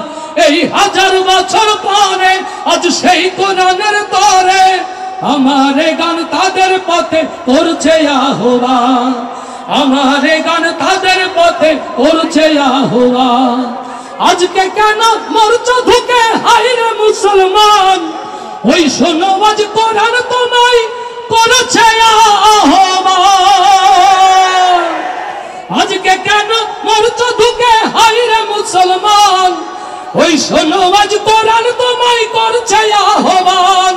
এই হাজার বছর পরে আজ সেই কোরআনের তরে আমার গান তাদের পথে করছে আহ্বান, আমার গান তাদের পথে করছে আহ্বান। আজকে কেন মরছো ধুকে হায়রে মুসলমান, ওই শোনো আজ কোরআন তোমায় করছে আহ্বান। আজকে কেন মরছো ধুকে হায়রে মুসলমান, ওই শোনো আজ কোরআন তোমায় করছে আহ্বান।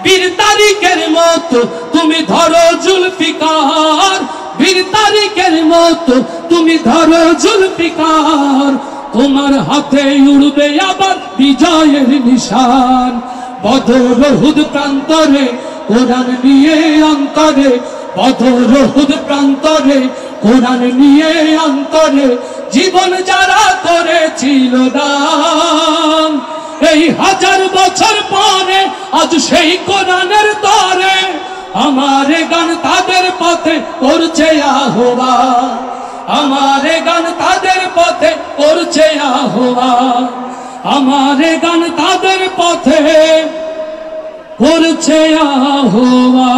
বীর তারিকের মতো তুমি ধরো জুলফিকার, বীর তারিকের মতো তুমি ধরো জুলফিকার, তোমার হাতে উড়বে আবার বিজয়ের নিশান। বদর উহুদ প্রান্তরে কোরআন নিয়ে অন্তরে, বদর উহুদ প্রান্তরে কোরআন নিয়ে অন্তরে জীবন যারা করেছিল দান, এই হাজার বছর পরে আজ সেই কোরআনের তরে আমার গান তাদের পথে করছে আহ্বান, আমার গান তাদের পথে করছে আহ্বান, আমার গান তাদের পথে করছে আহ্বান।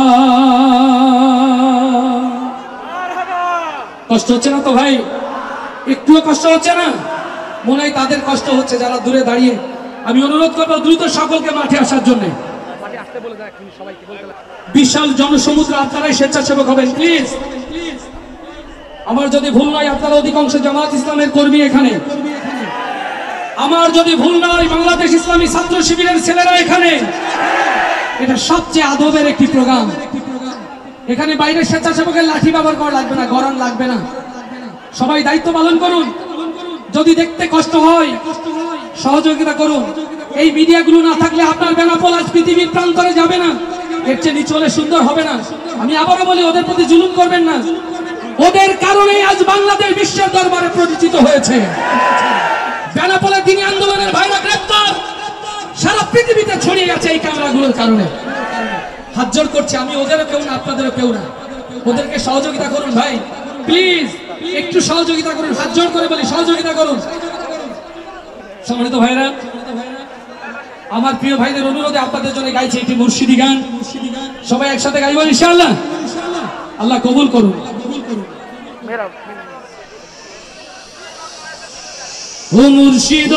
কষ্ট হচ্ছে না তো ভাই? একটুও কষ্ট হচ্ছে না? মনে হয় তাদের কষ্ট হচ্ছে যারা দূরে দাঁড়িয়ে। আমি অনুরোধ করবো দ্রুত সকলকে মাঠে আসার জন্য। বিশাল জনসমুদ্র, আপনারাই স্বেচ্ছাসেবক হবেন প্লিজ। আমার যদি ভুল নয় আপনারা অধিকাংশ জামাত ইসলামের কর্মী এখানে, আমার যদি ভুল নয় বাংলাদেশ ইসলামী ছাত্র শিবিরের ছেলেরা এখানে। এটা সবচেয়ে আদবের একটি প্রোগ্রাম। এখানে বাইরে স্বেচ্ছাসেবকের লাঠি ব্যবহার করা লাগবে না, গরম লাগবে না। সবাই দায়িত্ব পালন করুন। যদি দেখতে কষ্ট হয় সহযোগিতা করুন। এই মিডিয়াগুলো না থাকলে আপনার বেনাপোল আজ পৃথিবীর প্রান্তরে যাবে না, এর চেয়ে নিচে হলে সুন্দর হবে না। আমি আবারও বলি, ওদের প্রতি জুলুম করবেন না। ওদের কারণে আজ বাংলাদেশ বিশ্বের দরবারে পরিচিত হয়েছে। বেনাপোলের দিনী আন্দোলনের ভাইরা গ্রেপ্তার, সারা পৃথিবীতে ছড়িয়ে গেছে এই ক্যামেরাগুলোর কারণে। হাত জোর করছে, আমি ওদেরও কেউ না, আপনাদেরও কেউ না। ওদেরকে সহযোগিতা করুন ভাই, প্লিজ একটু সহযোগিতা করুন। হাত জোর করে বলি, সহযোগিতা করুন। সম্মানিত ভাইরা, আমার প্রিয় ভাইদের অনুরোধে আপনাদের জন্য গাইছে একটি মুর্শিদি গান। সবাই একসাথে গাইব ইনশাআল্লাহ। আল্লাহ কবুল করুন। ও মুর্শিদ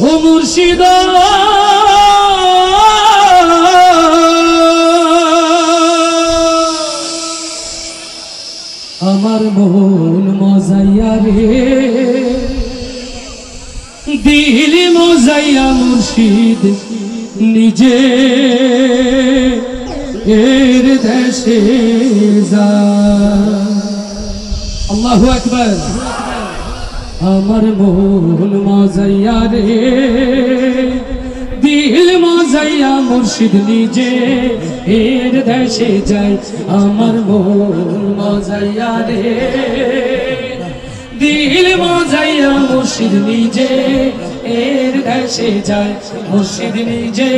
ও মুর্শিদ আমার মন মজাইয়া রে, দিল মজাইয়া মুর্শিদ নিজে এর দেশে যা। আল্লাহু আকবার। আমার মন মজাইয়া রে, দিল মজাইয়া মুর্শিদ নিজে এর দেশে যায়। আমার মন মজাইয়া রে, দিল মজাইয়া মুর্শিদ নিজে এর দেশে যায়। মুর্শিদ নিজে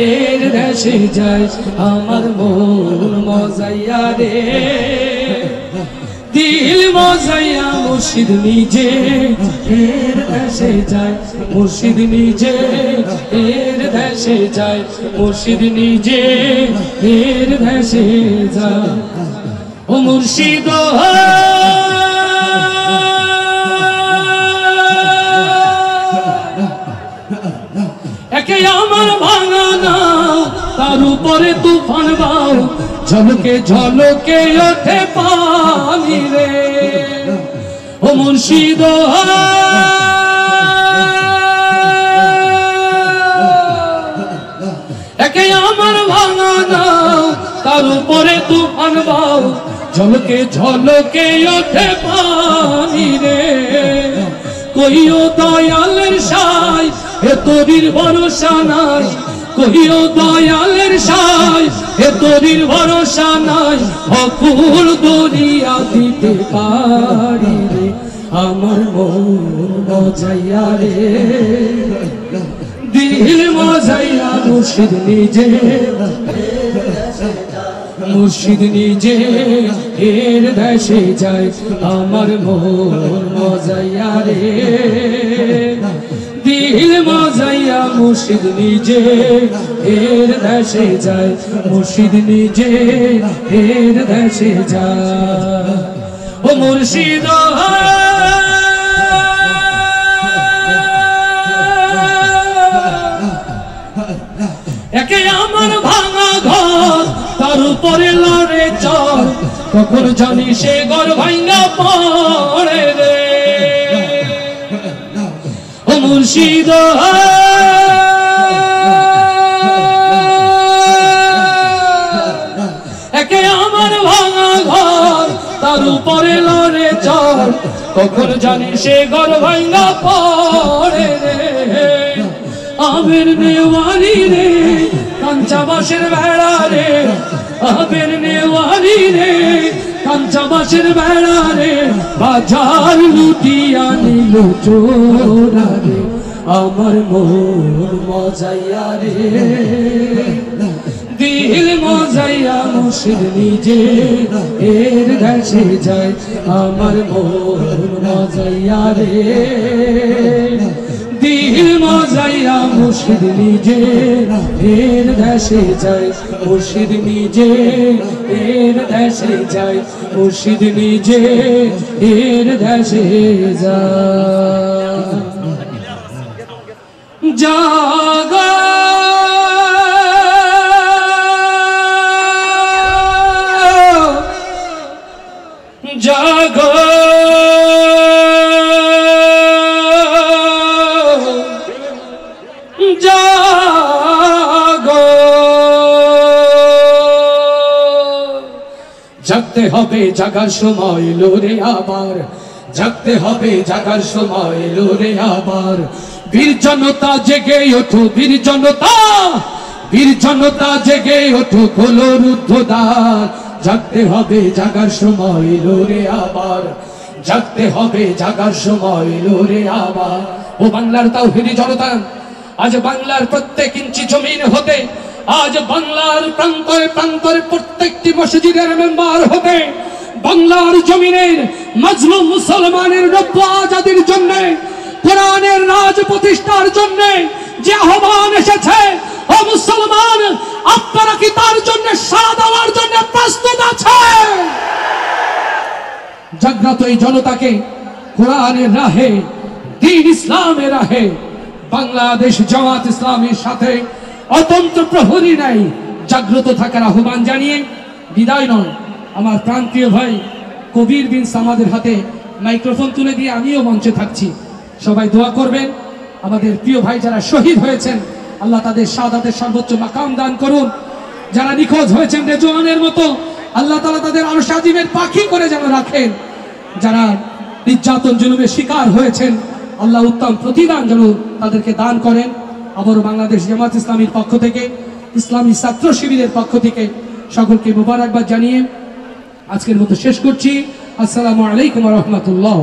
এর দেশে যায়। আমার মন মজাইয়া রে, দিল মজাইয়া মুর্শিদ নিজে এর দেশে যায়। মুর্শিদ নিজে এর দেশে যায়। মুর্শিদ নিজে এর দেশে যায়। ও মুর্শিদ একে আমার ভাঙা নাও, তার উপরে তুফান বাও, ঝলকে ঝলকে ওঠে পানি রে। ও মুর্শিদ একে আমার ভাঙা নাও, তার উপরে তুফান বাও, ঝলকে ঝলকে ওঠে পানি রে। কইও দয়ালের সাই এ তোরির ভরসা নাই। কইও দয়ালের সাই এ তোরির ভরসা নাই। অকুল দরিয়া দিতে পারি রে। আমার মন মজাইয়া রে, দিল মজাইয়া মুর্শিদ নিজে। মুর্শিদ নিজে এর দেশে যায়। আমার মন মজাইয়া রে, দিল মজাইয়া মুর্শিদ নিজে এর দেশে যায়। মুর্শিদ নিজে এর দেশে যায়। ও মুর্শিদ একে আমার ভাঙা ঘর, তার উপরে লড়ে চর, কখন জানি সে ঘর ভাঙা পড়ে রে। ও মুর্শিদ একে আমার ভাঙা ঘর, তার উপরে লড়ে চর, কখন জানি সে ঘর ভাঙা পড়ে রে। আবের নেওয়ারি রে, কাঞ্চা বাঁশের বেড়া রে। আবের নেওয়ারি রে, কাঞ্চা বাঁশের বেড়া রে। বাজার লুটিয়া নিল চোরা রে। আমার মন মজাইয়া রে, দিল মজাইয়া মুর্শিদ নিজে এর দেশে যায়। আমার মন মজাইয়া রে, দিল মজাইয়া মুর্শিদ নিজে এর দেশে যায়। মুর্শিদ নিজে এর দেশে যায়। মুর্শিদ নিজে এর দেশে যায়। জাগা জাগো জাগো জাগতে হবে, জাগার সময় এলো রে আবার, জাগতে হবে, জাগার সময় এলো রে আবার। বীর জনতা জেগে ওঠো, বীর জনতা, বীর জনতা জেগে ওঠো, খোলো রুদ্ধদ্বার। জাগতে হবে, জাগার সময় এলো রে আবার, জাগতে হবে, জাগার সময় এলো রে আবার। ও বাংলার তাওহীদি জনতা, আজ বাংলার প্রত্যেক ইঞ্চি জমিন হতে, আজ বাংলার প্রান্তরে প্রান্তরে প্রত্যেকটি মসজিদের মেম্বার হতে, বাংলার জমিনের মাজলুম মুসলমানের নব্য আজাদির জন্য, কোরআনের রাজ প্রতিষ্ঠার জন্য যে আহ্বান এসেছে, ও মুসলমান আপনারা কি তার জন্য সাড়া দেওয়ার জন্য প্রস্তুত আছেন? জাগ্রত এই জনতাকে কোরআনের রাহে, দ্বীন ইসলামের রাহে বাংলাদেশ জামাত ইসলামের সাথে অতন্ত্র প্রহরী নাই জাগ্রত থাকার আহ্বান জানিয়ে বিদায় নয়। আমার প্রান্তীয় ভাই কবির বিন সামাদের হাতে মাইক্রোফোন তুলে দিয়ে আমিও মঞ্চে থাকছি। সবাই দোয়া করবেন, আমাদের প্রিয় ভাই যারা শহীদ হয়েছেন আল্লাহ তাদের শাহাদাতের সর্বোচ্চ মাকাম দান করুন। যারা নিখোঁজ হয়েছেন রেজওয়ানের মতো আল্লাহ তাআলা তাদের আরশ আজিমের পাখি করে যেন রাখেন। যারা নির্যাতন জুলুমের শিকার হয়েছেন আল্লাহ উত্তম প্রতিদান যেন তাদেরকে দান করেন। আবারও বাংলাদেশ জামাত ইসলামীর পক্ষ থেকে, ইসলামী ছাত্র শিবিরের পক্ষ থেকে সকলকে মোবারকবাদ জানিয়ে আজকের মতো শেষ করছি। আসসালামু আলাইকুম ওয়া রাহমাতুল্লাহ।